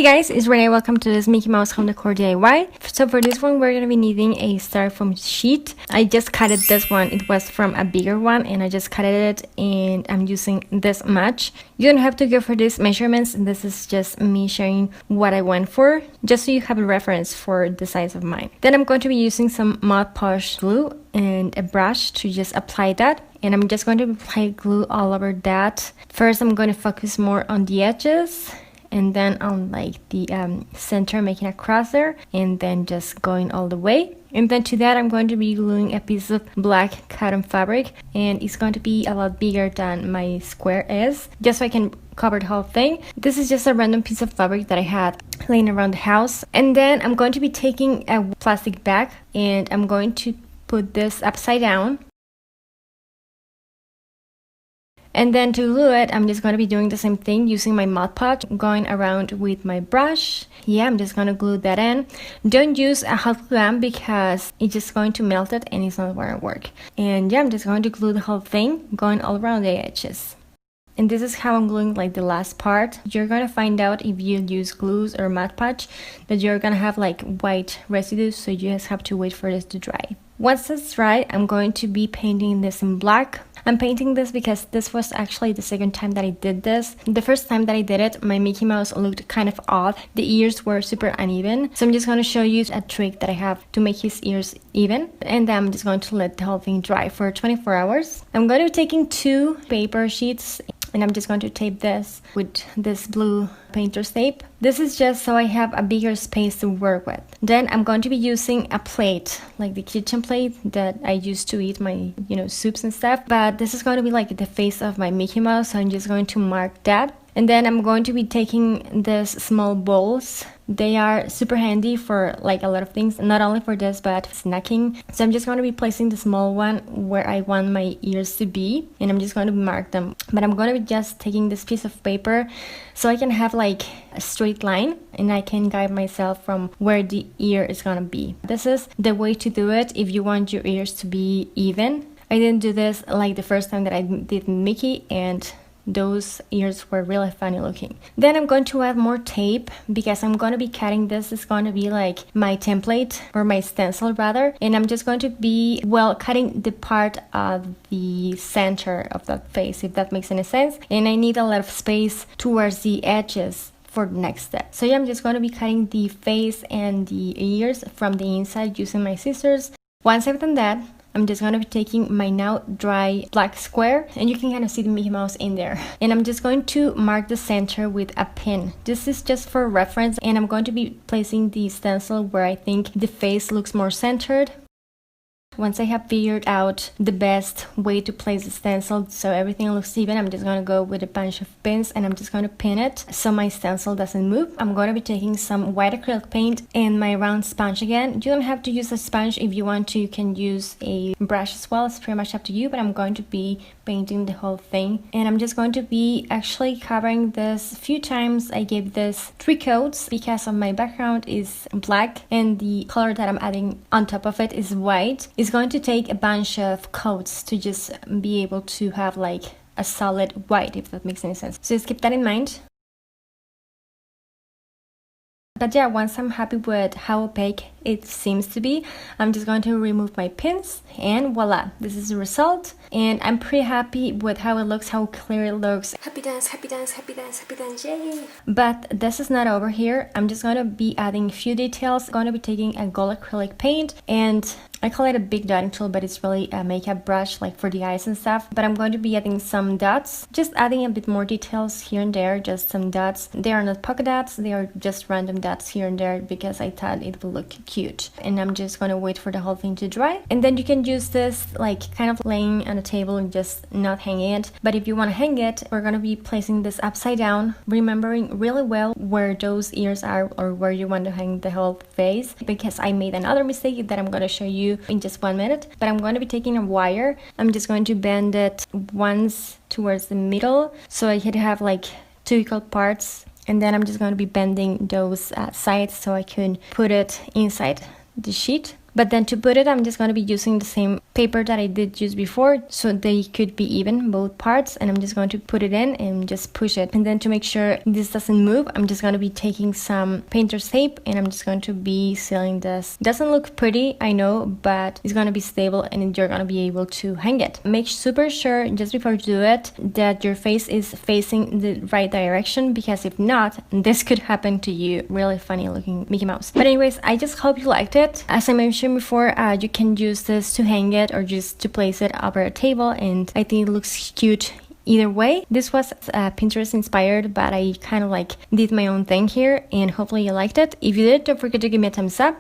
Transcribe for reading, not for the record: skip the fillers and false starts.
Hey guys, it's Renee. Welcome to this Mickey Mouse home decor DIY. So for this one, we're going to be needing a styrofoam sheet. I just cut it this one. It was from a bigger one and I just cut it and I'm using this much. You don't have to go for these measurements. This is just me sharing what I went for, just so you have a reference for the size of mine. Then I'm going to be using some Mod Podge glue and a brush to just apply that. And I'm just going to apply glue all over that. First, I'm going to focus more on the edges, and then on like the center, making a cross there, and then just going all the way. And then to that, I'm going to be gluing a piece of black cotton fabric, and it's going to be a lot bigger than my square is, just so I can cover the whole thing. This is just a random piece of fabric that I had laying around the house. And then I'm going to be taking a plastic bag and I'm going to put this upside down. And then to glue it, I'm just going to be doing the same thing using my Mod Podge, going around with my brush. Yeah, I'm just going to glue that in. Don't use a hot glue gun because it's just going to melt it and it's not going to work. And yeah, I'm just going to glue the whole thing, going all around the edges. And this is how I'm gluing like the last part. You're going to find out if you use glues or Mod Podge that you're going to have like white residues, so you just have to wait for this to dry. Once it's dry, I'm going to be painting this in black. I'm painting this because this was actually the second time that I did this. The first time that I did it, my Mickey Mouse looked kind of odd. The ears were super uneven. So I'm just going to show you a trick that I have to make his ears even. And then I'm just going to let the whole thing dry for 24 hours. I'm going to be taking 2 paper sheets and I'm just going to tape this with this blue painter's tape. This is just so I have a bigger space to work with. Then I'm going to be using a plate, like the kitchen plate that I use to eat my, soups and stuff. But this is going to be like the face of my Mickey Mouse, so I'm just going to mark that. And then I'm going to be taking these small bowls. They are super handy for like a lot of things, not only for this but snacking. So I'm just going to be placing the small one where I want my ears to be, and I'm just going to mark them. But I'm going to be just taking this piece of paper so I can have like a straight line and I can guide myself from where the ear is going to be. This is the way to do it if you want your ears to be even. I didn't do this like the first time that I did Mickey, and those ears were really funny looking. Then I'm going to add more tape because I'm going to be cutting this. It's going to be like my template, or my stencil rather, and I'm just going to be cutting the part of the center of that face, if that makes any sense. And I need a lot of space towards the edges for the next step. So yeah, I'm just going to be cutting the face and the ears from the inside using my scissors. Once I've done that, I'm just going to be taking my now dry black square, and you can kind of see the Mickey Mouse in there. And I'm just going to mark the center with a pin. This is just for reference, and I'm going to be placing the stencil where I think the face looks more centered. Once I have figured out the best way to place the stencil so everything looks even, I'm just going to go with a bunch of pins and I'm just going to pin it so my stencil doesn't move. I'm going to be taking some white acrylic paint and my round sponge again. You don't have to use a sponge. If you want to, you can use a brush as well. It's pretty much up to you, but I'm going to be painting the whole thing. And I'm just going to be actually covering this a few times. I gave this 3 coats because of my background is black and the color that I'm adding on top of it is white. It's going to take a bunch of coats to just be able to have like a solid white, if that makes any sense. So just keep that in mind. But yeah, once I'm happy with how opaque it seems to be, I'm just going to remove my pins, and voila, this is the result. And I'm pretty happy with how it looks, how clear it looks. Happy dance, happy dance, happy dance, happy dance, yay! But this is not over here. I'm just going to be adding a few details. I'm going to be taking a gold acrylic paint, and I call it a big dotting tool, but it's really a makeup brush like for the eyes and stuff. But I'm going to be adding some dots, just adding a bit more details here and there, just some dots. They are not polka dots, they are just random dots here and there because I thought it would look cute. And I'm just going to wait for the whole thing to dry. And then you can use this like kind of laying on a table and just not hanging it. But if you want to hang it, we're going to be placing this upside down, remembering really well where those ears are or where you want to hang the whole face, because I made another mistake that I'm going to show you in just 1 minute. But I'm going to be taking a wire. I'm just going to bend it once towards the middle so I could have like 2 equal parts, and then I'm just going to be bending those sides so I can put it inside the sheet. But then to put it, I'm just going to be using the same paper that I did use before so they could be even, both parts, and I'm just going to put it in and just push it. And then to make sure this doesn't move, I'm just going to be taking some painter's tape and I'm just going to be sealing this. Doesn't look pretty, I know, but it's going to be stable and you're going to be able to hang it. Make super sure just before you do it that your face is facing the right direction, because if not, this could happen to you. Really funny looking Mickey Mouse. But anyways, I just hope you liked it. As I mentioned before, you can use this to hang it or just to place it over a table, and I think it looks cute either way. This was Pinterest inspired, but I kind of like did my own thing here, and hopefully you liked it. If you did, don't forget to give me a thumbs up.